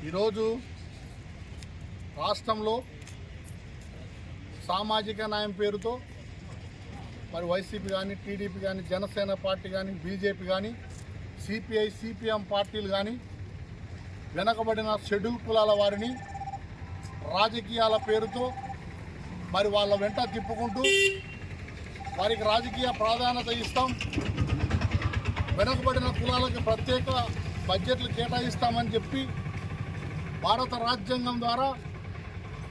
ఈరోజు రాష్ట్రంలో సామాజిక న్యాయం పేరుతో మరి వైసీపీ కానీ, టీడీపీ కానీ, జనసేన పార్టీ కానీ, బీజేపీ కానీ, సిపిఐ, సిపిఎం పార్టీలు కానీ వెనకబడిన షెడ్యూల్ కులాల వారిని రాజకీయాల పేరుతో మరి వాళ్ళ వెంట తిప్పుకుంటూ వారికి రాజకీయ ప్రాధాన్యత ఇస్తాం, వెనకబడిన కులాలకు ప్రత్యేక బడ్జెట్లు కేటాయిస్తామని చెప్పి భారత రాజ్యాంగం ద్వారా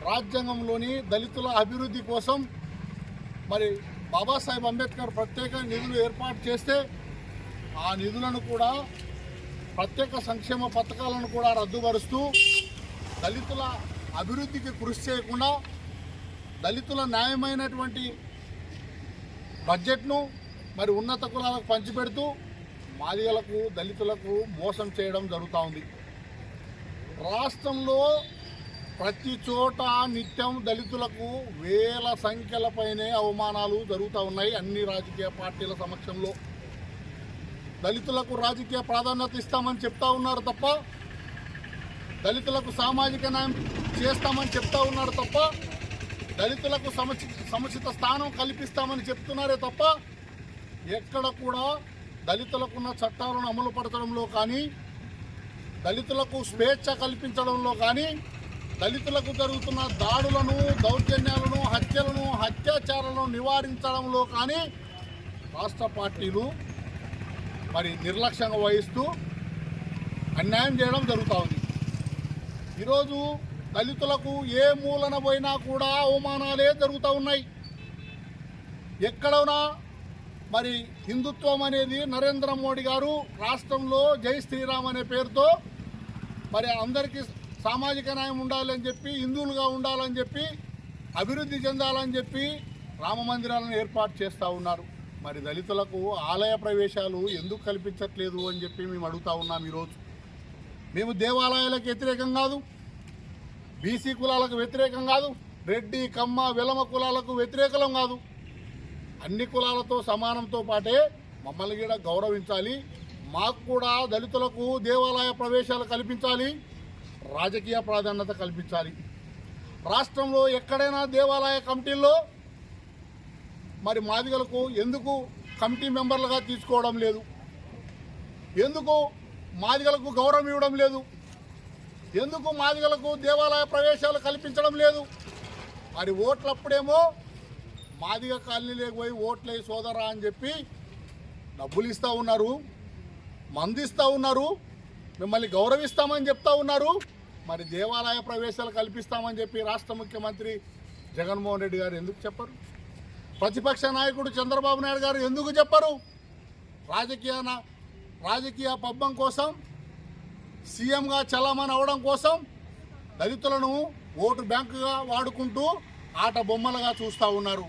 రాజ్యాంగంలోని దళితుల అభివృద్ధి కోసం మరి బాబాసాహెబ్ అంబేద్కర్ ప్రత్యేక నిధులు ఏర్పాటు చేస్తే ఆ నిధులను కూడా ప్రత్యేక సంక్షేమ పథకాలను కూడా రద్దుపరుస్తూ దళితుల అభివృద్ధికి కృషి చేయకుండా దళితుల న్యాయమైనటువంటి బడ్జెట్ను మరి ఉన్నత కులాలకు పంచిపెడుతూ మాదిగలకు, దళితులకు మోసం చేయడం జరుగుతూ ఉంది. రాష్ట్రంలో ప్రతి చోట నిత్యం దళితులకు వేల సంఖ్యలపైనే అవమానాలు జరుగుతూ ఉన్నాయి. అన్ని రాజకీయ పార్టీల సమక్షంలో దళితులకు రాజకీయ ప్రాధాన్యత ఇస్తామని చెప్తా ఉన్నారు తప్ప, దళితులకు సామాజిక న్యాయం చేస్తామని చెప్తా ఉన్నారు తప్ప, దళితులకు సముచిత స్థానం కల్పిస్తామని చెప్తున్నారే తప్ప ఎక్కడ కూడా దళితులకున్న చట్టాలను అమలు పరచడంలో కానీ, దళితులకు స్వేచ్ఛ కల్పించడంలో కానీ, దళితులకు జరుగుతున్న దాడులను, దౌర్జన్యాలను, హత్యలను, అత్యాచారాలను నివారించడంలో కానీ రాష్ట్ర పార్టీలు మరి నిర్లక్ష్యంగా వహిస్తూ అన్యాయం చేయడం జరుగుతూ ఉంది. ఈరోజు దళితులకు ఏ మూలన పోయినా కూడా అవమానాలే జరుగుతూ ఉన్నాయి. ఎక్కడైనా మరి హిందుత్వం అనేది నరేంద్ర మోడీ గారు రాష్ట్రంలో జై శ్రీరామ్ అనే పేరుతో మరి అందరికీ సామాజిక న్యాయం ఉండాలని చెప్పి, హిందువులుగా ఉండాలని చెప్పి, అభివృద్ధి చెందాలని చెప్పి రామ మందిరాలను ఏర్పాటు చేస్తూ ఉన్నారు. మరి దళితులకు ఆలయ ప్రవేశాలు ఎందుకు కల్పించట్లేదు అని చెప్పి మేము అడుగుతూ ఉన్నాం. ఈరోజు మేము దేవాలయాలకు వ్యతిరేకం కాదు, బీసీ కులాలకు వ్యతిరేకం కాదు, రెడ్డి, కమ్మ, వెలమ కులాలకు వ్యతిరేకం కాదు. అన్ని కులాలతో సమానంతో పాటే మమ్మల్ని కూడా గౌరవించాలి. మాకు కూడా దళితులకు దేవాలయ ప్రవేశాలు కల్పించాలి, రాజకీయ ప్రాధాన్యత కల్పించాలి. రాష్ట్రంలో ఎక్కడైనా దేవాలయ కమిటీల్లో మరి మాదిగలకు ఎందుకు కమిటీ మెంబర్లుగా తీసుకోవడం లేదు? ఎందుకు మాదిగలకు గౌరవం ఇవ్వడం లేదు? ఎందుకు మాదిగలకు దేవాలయ ప్రవేశాలు కల్పించడం లేదు? మరి ఓట్లప్పుడేమో మాదిగ కాలనీలోకి పోయి ఓట్లే సోదరా అని చెప్పి డబ్బులు ఇస్తూ ఉన్నారు, మందిస్తూ ఉన్నారు, మిమ్మల్ని గౌరవిస్తామని చెప్తా ఉన్నారు. మరి దేవాలయ ప్రవేశాలు కల్పిస్తామని చెప్పి రాష్ట్ర ముఖ్యమంత్రి జగన్మోహన్ రెడ్డి గారు ఎందుకు చెప్పరు? ప్రతిపక్ష నాయకుడు చంద్రబాబు నాయుడు గారు ఎందుకు చెప్పరు? రాజకీయ పబ్బం కోసం, సీఎంగా చలామణి అవడం కోసం దళితులను ఓటు బ్యాంకుగా వాడుకుంటూ ఆట బొమ్మలుగా చూస్తూ ఉన్నారు.